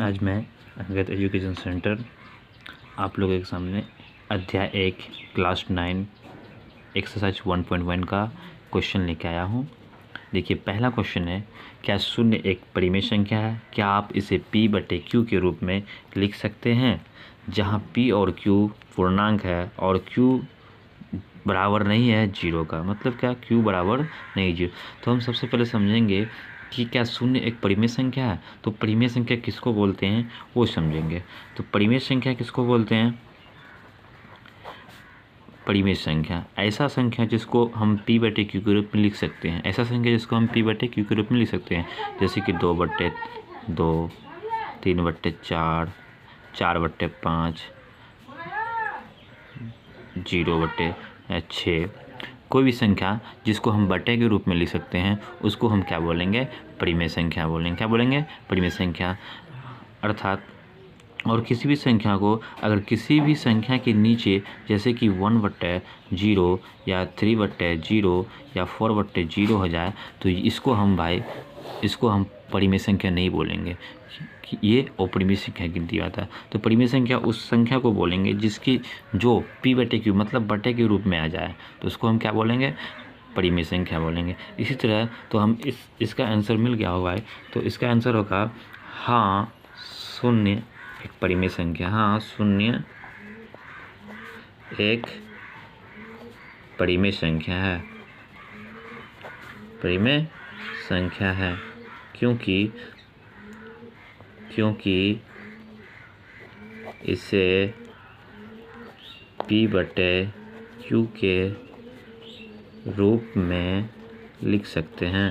आज मैं Angad education centre आप लोगों के सामने अध्याय 1 क्लास 9 एक्सरसाइज 1.1 का क्वेश्चन लेके आया हूँ। देखिए, पहला क्वेश्चन है, क्या शून्य एक परिमेय संख्या है? क्या आप इसे p/q के रूप में लिख सकते हैं, जहाँ p और q पूर्णांक है और q बराबर नहीं है 0 का। मतलब क्या, q बराबर नहीं 0। तो हम सबसे पहले समझेंगे कि क्या शून्य एक परिमेय संख्या है। तो परिमेय संख्या किसको बोलते हैं वो समझेंगे। तो परिमेय संख्या किसको बोलते हैं? परिमेय संख्या ऐसा संख्या जिसको हम p/q के रूप में लिख सकते हैं। ऐसा संख्या जिसको हम p/q के रूप में लिख सकते हैं, जैसे कि 2/2, 3/4, 4/5, 0/6। कोई भी संख्या जिसको हम बटे के रूप में लिख सकते हैं उसको हम क्या बोलेंगे? परिमेय संख्या बोलेंगे। क्या बोलेंगे? परिमेय संख्या। अर्थात और किसी भी संख्या को अगर किसी भी संख्या के नीचे, जैसे कि 1/0 या 3/0 या 4/0 हो जाए, तो इसको हम परिमेय संख्या नहीं बोलेंगे कि ये अपरिमेय संख्या गिनती आता है। तो परिमेय संख्या उस संख्या को बोलेंगे जिसकी जो p/q मतलब बटे के रूप में आ जाए, तो उसको हम क्या बोलेंगे? परिमेय संख्या बोलेंगे। इसी तरह तो हम इसका आंसर मिल गया होगा। तो इसका आंसर होगा हाँ, शून्य एक परिमेय संख्या। हाँ, शून्य एक परिमेय संख्या है। परिमेय संख्या है क्योंकि इसे p/q के रूप में लिख सकते हैं।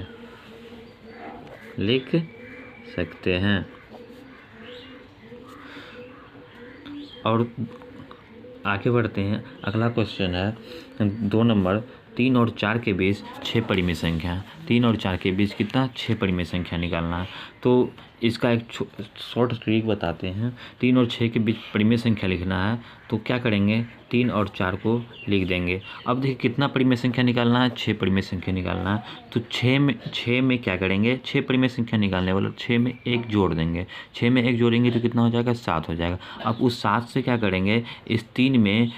और आगे बढ़ते हैं। अगला क्वेश्चन है 2 नंबर, 3 और 4 के बीच 6 परिमेय संख्या। 3 और 4 के बीच कितना? 6 परिमेय संख्या निकालना है। तो इसका एक शॉर्ट ट्रिक बताते हैं। 3 और 6 के बीच परिमेय संख्या लिखना है तो क्या करेंगे? 3 और 4 को लिख देंगे। अब देखिए कितना परिमेय संख्या निकालना है? 6 परिमेय संख्या निकालना है। तो 6 में क्या करेंगे? 6 परिमेय संख्या निकालने वाले 6 में 1 जोड़ देंगे। 6 में 1 जोड़ेंगे तो कितना हो जाएगा? 7 हो जाएगा। अब उस 7 से क्या करेंगे? इस 3 में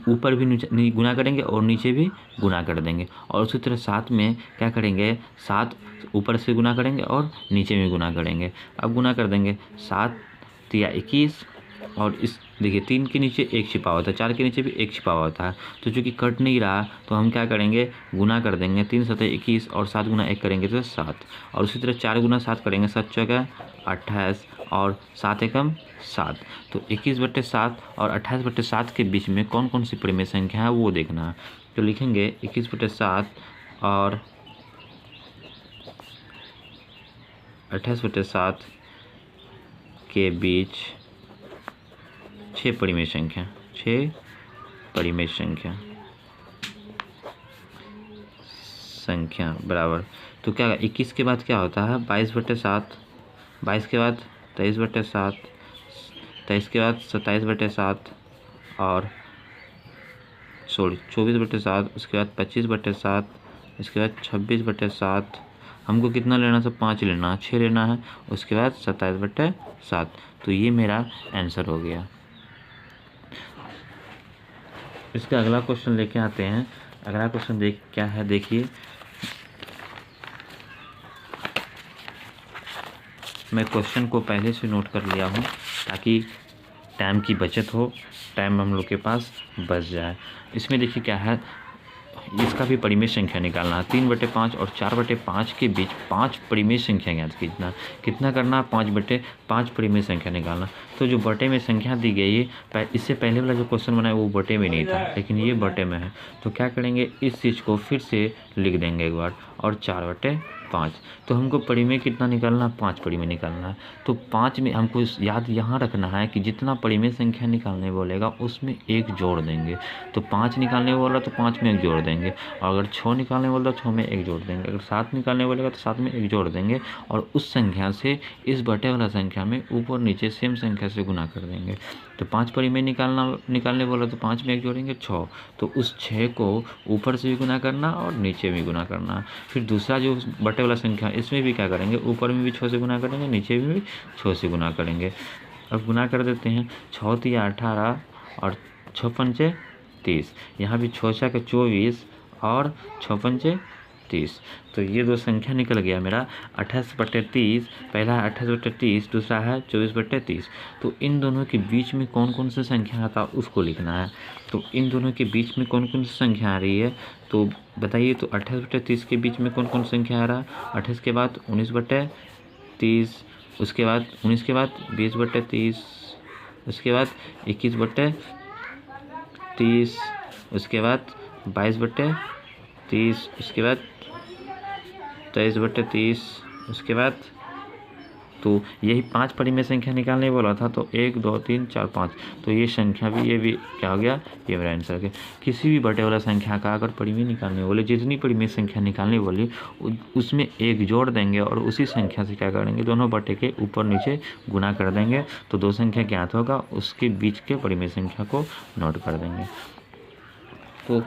ऊपर भी नीचे गुना करेंगे और नीचे भी गुना कर देंगे। और उसी तरह 7 में क्या करेंगे? 7 ऊपर से गुना करेंगे और नीचे में गुना करेंगे। अब गुना कर देंगे, 7 या 21। और इस देखिए 3 के नीचे 1 छिपा होता है, 4 के नीचे भी 1 छिपा होता है। तो चूँकि कट नहीं रहा तो हम क्या करेंगे? गुना कर देंगे। 3 7 21 और 7 गुना 1 करेंगे तो 7। और उसी तरह 4 गुना 7 करेंगे, 7 चौका 28 और 7 एकम 7। तो 21/7 और 28/7 के बीच में कौन कौन सी परिमेय संख्या है वो देखना है। तो लिखेंगे 21/7 और 28/7 के बीच 6 परिमेय संख्या बराबर। तो क्या 21 के बाद क्या होता है? 22/7, 22 के बाद 23/7, 23 के बाद 27/7 और 24/7, उसके बाद 25/7, इसके बाद 26/7। हमको कितना लेना था? 5 लेना है, 6 लेना है, उसके बाद 27/7। तो ये मेरा आंसर हो गया। इसका अगला क्वेश्चन लेके आते हैं। अगला क्वेश्चन क्या है देखिए। मैं क्वेश्चन को पहले से नोट कर लिया हूँ ताकि टाइम की बचत हो, टाइम हम लोग के पास बच जाए। इसमें देखिए क्या है, इसका भी परिमेय संख्या निकालना है। 3/5 और 4/5 के बीच 5 परिमेय संख्या ज्ञात कीजिए। कितना करना? 5/5 परिमेय संख्या निकालना। तो जो बटे में संख्या दी गई है, इससे पहले वाला जो क्वेश्चन बना है वो बटे में नहीं था, लेकिन ये बटे में है। तो क्या करेंगे? इस चीज़ को फिर से लिख देंगे एक बार, और 4/5। तो हमको परिमेय कितना निकालना? 5 परिमेय निकालना है। तो 5 में हमको याद यहाँ रखना है कि जितना परिमेय संख्या निकालने बोलेगा उसमें 1 जोड़ देंगे। तो 5 निकालने बोला तो 5 में 1 जोड़ देंगे। और अगर 6 निकालने बोला तो 6 में 1 जोड़ देंगे। अगर 7 निकालने बोलेगा तो 7 में 1 जोड़ देंगे। और उस संख्या से इस बटे वाला संख्या में ऊपर नीचे सेम संख्या से गुना कर देंगे। तो 5 परिमेय निकालने बोला तो 5 में 1 जोड़ेंगे, 6। तो उस 6 को ऊपर से भी गुना करना और नीचे भी गुना करना। फिर दूसरा जो बटे वाला संख्या, इसमें भी क्या करेंगे, ऊपर में भी 6 से गुना करेंगे, नीचे में भी 6 से गुना करेंगे। अब गुना कर देते हैं, 6 तिया 18 और 6 पंचे 30, यहाँ भी 6 छक्के 24 और 6 पंचे 30। तो ये दो संख्या निकल गया मेरा 28/30, पहला है 28/30, दूसरा है 24/30। तो इन दोनों के बीच में कौन कौन सी संख्या आता है उसको लिखना है। तो इन दोनों के बीच में कौन कौन सी संख्या आ रही है तो बताइए। तो 28/30 के बीच में कौन कौन सी संख्या आ रहा है, 28 के बाद 19/30, उसके बाद 19 के बाद 20/30, उसके बाद 21/30, उसके बाद 22/30, उसके बाद 23/30, उसके बाद तो यही 5 परिमेय संख्या निकालने बोला था। तो 1 2 3 4 5, तो ये संख्या भी, ये भी क्या हो गया, ये मेरा आंसर है। किसी भी बटे वाला संख्या का अगर परिमेय निकालने बोले, जितनी परिमेय संख्या निकालने बोली उसमें 1 जोड़ देंगे और उसी संख्या से क्या करेंगे, दोनों बटे के ऊपर नीचे गुना कर देंगे। तो दो संख्या ज्ञात होगा, उसके बीच के परिमेय संख्या को नोट कर देंगे। तो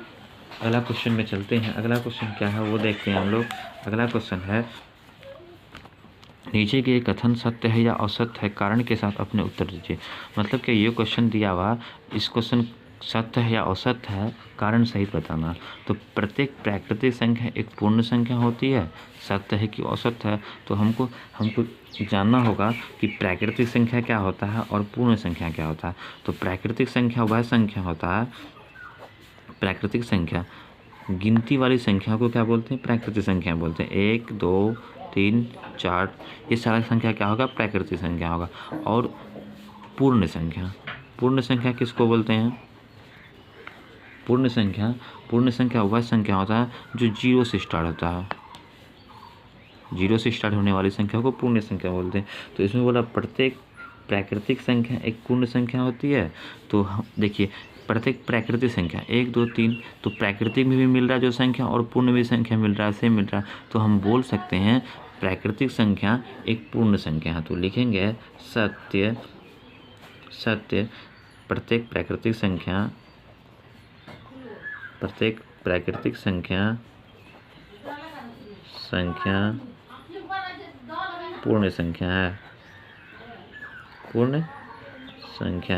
अगला क्वेश्चन में चलते हैं। अगला क्वेश्चन क्या है वो देखते हैं हम लोग। अगला क्वेश्चन है, नीचे के कथन सत्य है या असत्य है, कारण के साथ अपने उत्तर दीजिए। मतलब कि ये क्वेश्चन दिया हुआ, इस क्वेश्चन सत्य है या असत्य है, कारण सहित बताना। तो प्रत्येक प्राकृतिक संख्या एक पूर्ण संख्या होती है, सत्य है कि असत्य है। तो हमको जानना होगा कि प्राकृतिक संख्या क्या होता है और पूर्ण संख्या क्या होता है। तो प्राकृतिक संख्या वह संख्या होता है, प्राकृतिक संख्या गिनती वाली संख्या को क्या बोलते हैं, प्राकृतिक संख्या बोलते हैं। 1 2 3 4, ये सारा संख्या क्या होगा, प्राकृतिक संख्या होगा। और पूर्ण संख्या किसको बोलते हैं, पूर्ण संख्या वह संख्या होता है जो 0 से स्टार्ट होता है, 0 से स्टार्ट होने वाली संख्या को पूर्ण संख्या बोलते हैं। तो इसमें बोला प्रत्येक प्राकृतिक संख्या एक पूर्ण संख्या होती है। तो देखिए, प्रत्येक प्राकृतिक संख्या 1 2 3, तो प्राकृतिक में भी मिल रहा है जो संख्या और पूर्ण में संख्या मिल रहा है, सेम मिल रहा है। तो हम बोल सकते हैं प्राकृतिक संख्या एक पूर्ण संख्या है। तो लिखेंगे सत्य प्रत्येक प्राकृतिक संख्या पूर्ण संख्या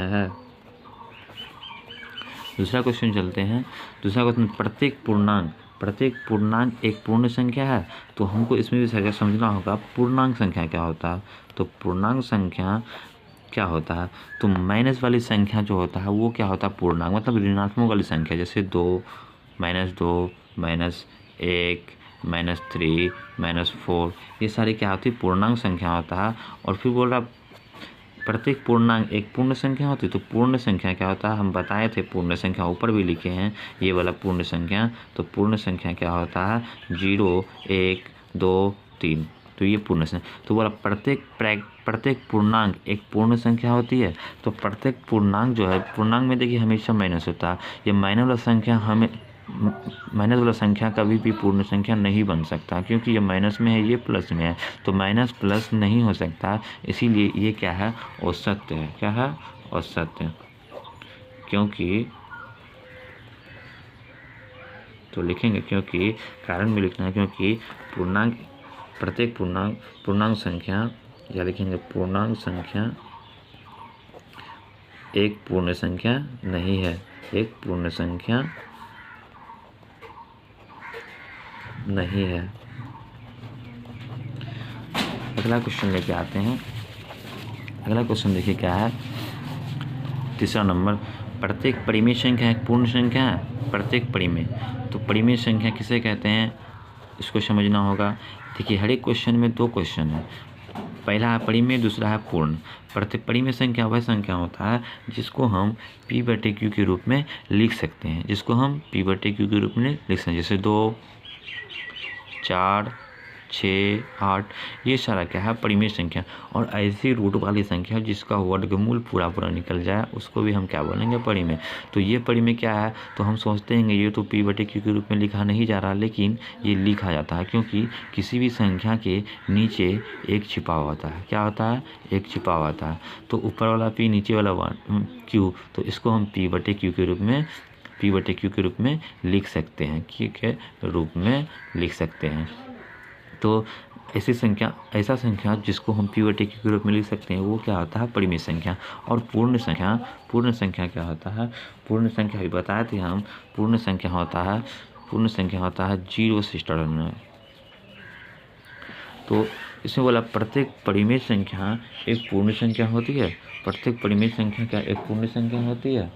है। दूसरा क्वेश्चन चलते हैं। दूसरा क्वेश्चन, प्रत्येक पूर्णांक एक पूर्ण संख्या है। तो हमको इसमें भी समझना होगा पूर्णांक संख्या क्या होता है। तो पूर्णांक संख्या क्या होता है, तो माइनस वाली संख्या जो होता है वो क्या होता है, पूर्णांक मतलब ऋणात्मक वाली संख्या, जैसे 2 -2 -1 -3 -4, ये सारी क्या होती है, पूर्णांक संख्या होता है। और फिर बोल रहा प्रत्येक पूर्णांक एक पूर्ण संख्या होती है। तो पूर्ण संख्या क्या होता है, हम बताए थे, पूर्ण संख्या ऊपर भी लिखे हैं ये वाला पूर्ण संख्या। तो पूर्ण संख्या क्या होता है, 0 1 2 3, तो ये पूर्ण संख्या। तो बोला प्रत्येक पूर्णांक एक पूर्ण संख्या होती है। तो प्रत्येक पूर्णांक जो है, पूर्णांक में देखिए हमेशा माइनस होता है। ये माइनस वाला संख्या कभी भी पूर्ण संख्या नहीं बन सकता, क्योंकि ये माइनस में है, ये प्लस में है, तो माइनस प्लस नहीं हो सकता। इसीलिए ये क्या है, असत्य है। क्या है, असत्य। क्योंकि तो लिखेंगे, क्योंकि कारण में लिखना है, क्योंकि प्रत्येक पूर्णांक संख्या, या लिखेंगे पूर्णांक संख्या एक पूर्ण संख्या नहीं है, एक पूर्ण संख्या नहीं है। अगला क्वेश्चन लेके आते हैं। अगला क्वेश्चन देखिए क्या है, तीसरा नंबर, प्रत्येक परिमेय संख्या एक पूर्ण संख्या है। प्रत्येक परिमेय, तो परिमेय संख्या किसे कहते हैं, इसको समझना होगा। देखिए, हर एक क्वेश्चन में 2 क्वेश्चन है, पहला है परिमेय, दूसरा है पूर्ण। प्रत्येक परिमेय संख्या वह संख्या होता है जिसको हम P/Q के रूप में लिख सकते हैं, जैसे 2 4 6 8, ये सारा क्या है, परिमेय संख्या। और ऐसी रूट वाली संख्या जिसका वर्गमूल पूरा निकल जाए उसको भी हम क्या बोलेंगे, परिमेय। तो ये परिमेय क्या है, तो हम सोचते हैं ये तो P/Q के रूप में लिखा नहीं जा रहा, लेकिन ये लिखा जाता है, क्योंकि किसी भी संख्या के नीचे एक छिपा होता है। क्या होता है, एक छिपा होता है। तो ऊपर वाला P, नीचे वाला Q, तो इसको हम P/Q के रूप में लिख सकते हैं, Q के रूप में लिख सकते हैं। तो ऐसा संख्या जिसको हम p/t के रूप में लिख सकते हैं वो क्या होता है, परिमेय संख्या। और पूर्ण संख्या क्या होता है, पूर्ण संख्या भी बताए थे हम। पूर्ण संख्या होता है 0 से स्टार्ट होना है। तो इसमें बोला प्रत्येक परिमेय संख्या एक पूर्ण संख्या होती है। प्रत्येक परिमेय संख्या क्या एक पूर्ण संख्या होती है,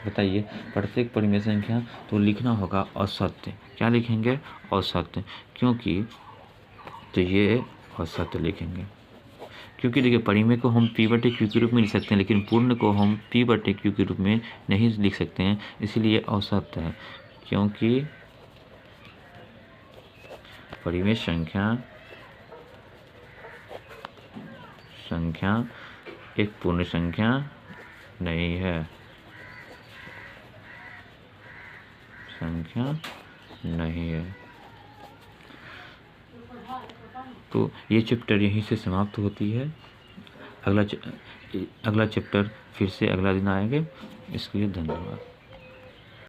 बताइए। प्रत्येक परिमेय संख्या तो लिखना होगा असत्य। क्या लिखेंगे, असत्य। क्योंकि तो ये असत्य लिखेंगे, क्योंकि देखिए परिमेय को हम p/q के रूप में लिख सकते हैं, लेकिन पूर्ण को हम p/q के रूप में नहीं लिख सकते हैं, इसीलिए असत्य है। क्योंकि परिमेय संख्या एक पूर्ण संख्या नहीं है, तो ये चैप्टर यहीं से समाप्त होती है। अगला चैप्टर फिर से अगला दिन आएंगे। इसके लिए धन्यवाद।